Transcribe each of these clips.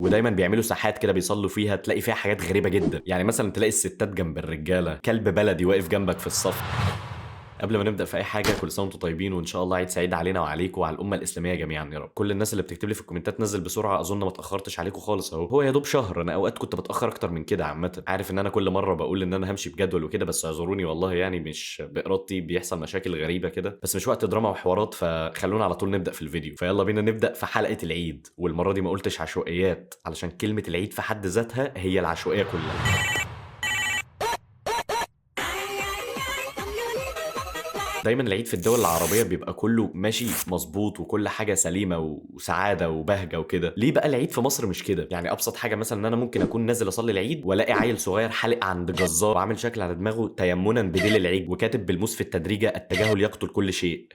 ودايما بيعملوا ساحات كده بيصلوا فيها، تلاقي فيها حاجات غريبه جدا. يعني مثلا تلاقي الستات جنب الرجاله، كلب بلدي واقف جنبك في الصف. قبل ما نبدا في اي حاجه، كل سنه وانتم طيبين، وان شاء الله عيد سعيد علينا وعليكم وعلى الامه الاسلاميه جميعا يا رب. كل الناس اللي بتكتب لي في الكومنتات نزل بسرعه، اظن ما اتاخرتش عليكم خالص اهو. هو يا دوب شهر، انا اوقات كنت بتاخر اكتر من كده. عامه عارف ان انا كل مره بقول ان انا همشي بجدول وكده، بس اعذروني والله، يعني مش بارادتي، بيحصل مشاكل غريبه كده، بس مش وقت دراما وحوارات، فخلونا على طول نبدا في الفيديو. فيلا بينا نبدا في حلقه العيد، والمره دي ما قلتش عشوائيات، علشان كلمه العيد في حد ذاتها هي العشوائيه كلها. دايما العيد في الدول العربيه بيبقى كله ماشي مظبوط وكل حاجه سليمه وسعاده وبهجه وكده. ليه بقى العيد في مصر مش كده؟ يعني ابسط حاجه مثلا ان انا ممكن اكون نازل اصلي العيد والاقي عيل صغير حالق عند جزار وعامل شكل على دماغه تيمنا بديل العيد، وكاتب بالموس في التدريجه التجاهل يقتل كل شيء.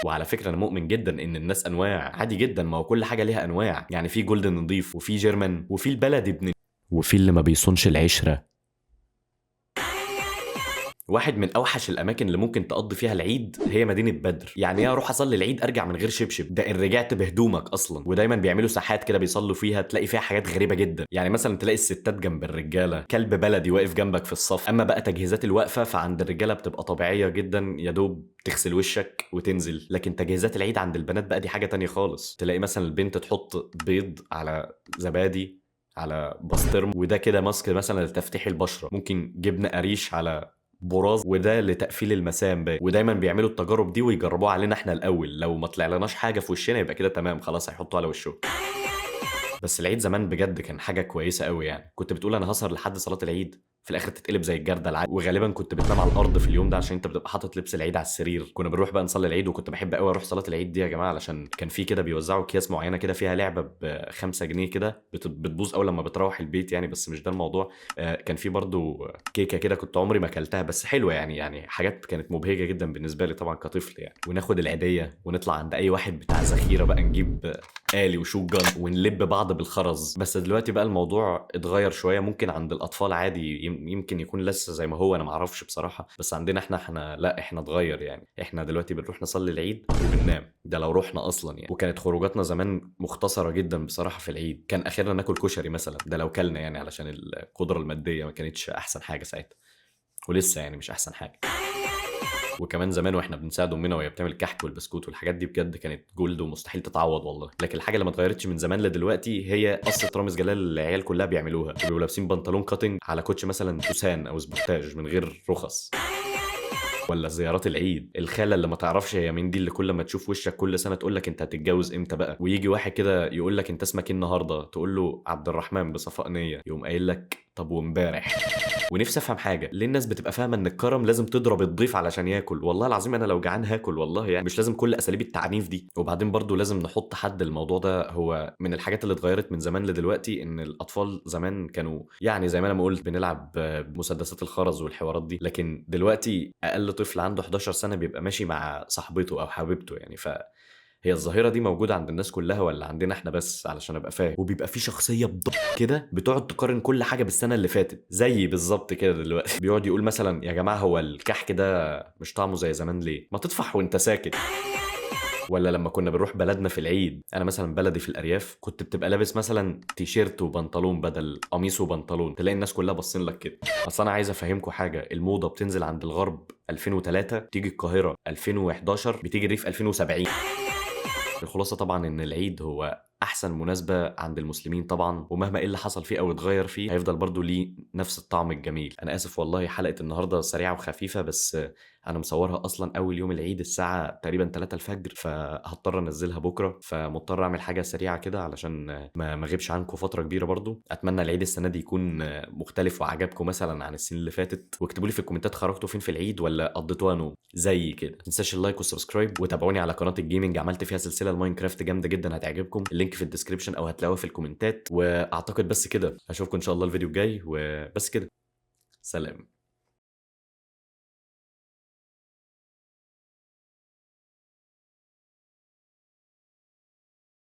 وعلى فكره انا مؤمن جدا ان الناس انواع، عادي جدا، ما هو كل حاجه ليها انواع. يعني في جولدن نضيف، وفي جيرمان، وفي البلدي ابن، وفي اللي ما بيصونش العشره. واحد من اوحش الاماكن اللي ممكن تقضي فيها العيد هي مدينه بدر. يعني ايه اروح اصلي العيد ارجع من غير شبشب؟ ده ان رجعت بهدومك اصلا. ودايما بيعملوا ساحات كده بيصلوا فيها، تلاقي فيها حاجات غريبه جدا. يعني مثلا تلاقي الستات جنب الرجاله، كلب بلدي واقف جنبك في الصف. اما بقى تجهيزات الوقفه فعند الرجاله بتبقى طبيعيه جدا، يا دوب تغسل وشك وتنزل. لكن تجهيزات العيد عند البنات بقى دي حاجه تانية خالص. تلاقي مثلا البنت تحط بيض على زبادي على بسطرم، وده كده ماسك مثلا لتفتيح البشره، ممكن جبنه قريش على براز، وده لتقفيل المسام باين. ودايما بيعملوا التجارب دي ويجربوها علينا احنا الاول، لو ما طلعلناش حاجه في وشنا يبقى كده تمام خلاص هيحطوا على وشه. بس العيد زمان بجد كان حاجه كويسه قوي. يعني كنت بتقول انا هسهر لحد صلاه العيد، في الاخر تتقلب زي الجردل العادي، وغالبا كنت بتنام على الارض في اليوم ده عشان انت بتبقى حاطط لبس العيد على السرير. كنا بنروح بقى نصلي العيد، وكنت بحب قوي اروح صلاه العيد دي يا جماعه، علشان كان في كده بيوزعوا اكياس معينه كده فيها لعبه ب 5 جنيه كده، بتبوظ اول لما بتروح البيت يعني، بس مش ده الموضوع. كان في برضو كيكه كده كنت عمري ما اكلتها بس حلوه، يعني حاجات كانت مبهجه جدا بالنسبه لي طبعا كطفل يعني. وناخد العيديه ونطلع عند اي واحد بتاع ذخيره بقى، نجيب آلي وشوت جان ونلب بعض بالخرز. بس دلوقتي بقى الموضوع اتغير شويه، ممكن عند الاطفال عادي، يمكن يكون لسه زي ما هو، انا معرفش بصراحه، بس عندنا احنا لا، احنا اتغير يعني. احنا دلوقتي بنروح نصلي العيد وبننام، ده لو رحنا اصلا يعني. وكانت خروجاتنا زمان مختصره جدا بصراحه في العيد، كان اخرنا ناكل كشري مثلا، ده لو كلنا يعني، علشان القدره الماديه ما كانتش احسن حاجه ساعتها، ولسه يعني مش احسن حاجه. وكمان زمان واحنا بنساعد امنا وهي بتعمل الكحك والبسكوت والحاجات دي، بجد كانت جولد ومستحيل تتعوض والله. لكن الحاجه اللي ما اتغيرتش من زمان لدلوقتي هي قصه رامز جلال اللي العيال كلها بيعملوها، وبيبقوا لابسين بنطلون كاتنج على كوتش مثلا توسان او سبورتاج من غير رخص. ولا زيارات العيد، الخاله اللي ما تعرفش هي مين دي، اللي كل ما تشوف وشك كل سنه تقول لك انت هتتجوز امتى بقى، ويجي واحد كده يقول لك انت اسمك ايه النهارده، تقول له عبد الرحمن بصفاء نيه، يقوم قايل لك طب وامبارح. ونفسي افهم حاجه، ليه الناس بتبقى فاهمه ان الكرم لازم تضرب الضيف علشان ياكل؟ والله العظيم انا لو جعان هاكل والله، يعني مش لازم كل اساليب التعنيف دي. وبعدين برضو لازم نحط حد الموضوع ده، هو من الحاجات اللي اتغيرت من زمان لدلوقتي ان الاطفال زمان كانوا يعني زي ما انا ما قلت بنلعب بمسدسات الخرز والحوارات دي، لكن دلوقتي اقل طفل عنده 11 سنه بيبقى ماشي مع صاحبته او حبيبته يعني. هي الظاهرة دي موجودة عند الناس كلها ولا عندنا احنا بس؟ علشان ابقى فاهم. وبيبقى في شخصية بالضبط كده بتقعد تقارن كل حاجة بالسنة اللي فاتت، زي بالظبط كده دلوقتي بيقعد يقول مثلا يا جماعة هو الكحك ده مش طعمه زي زمان ليه؟ ما تطفح وانت ساكت. ولا لما كنا بنروح بلدنا في العيد، انا مثلا بلدي في الارياف، كنت بتبقى لابس مثلا تيشيرت وبنطلون بدل قميص وبنطلون، تلاقي الناس كلها باصين لك كده. اصل انا عايز افهمكم حاجه، الموضه بتنزل عند الغرب 2003، تيجي القاهره 2011، بتيجي الريف 2070. الخلاصة طبعا ان العيد هو احسن مناسبة عند المسلمين طبعا، ومهما ايه اللي حصل فيه او اتغير فيه هيفضل برضو ليه نفس الطعم الجميل. انا اسف والله حلقة النهاردة سريعة وخفيفة، بس انا مصورها اصلا اول يوم العيد الساعة تقريبا 3 الفجر، فهضطر انزلها بكرة، فمضطر اعمل حاجة سريعة كده علشان ما اغيبش عنكم فترة كبيرة. برضو اتمنى العيد السنة دي يكون مختلف وعجبكم مثلا عن السنين اللي فاتت، واكتبوا لي في الكومنتات خرجتوا فين في العيد ولا قضيتوها نوم زي كده. ما تنساش اللايك والسبسكرايب، وتابعوني على قناة الجيمنج، عملت فيها سلسلة الماينكرافت جامدة جدا هتعجبكم، اللينك في الديسكريبشن او هتلاقوها في الكومنتات. واعتقد بس كده، اشوفكم ان شاء الله الفيديو الجاي، وبس كده، سلام.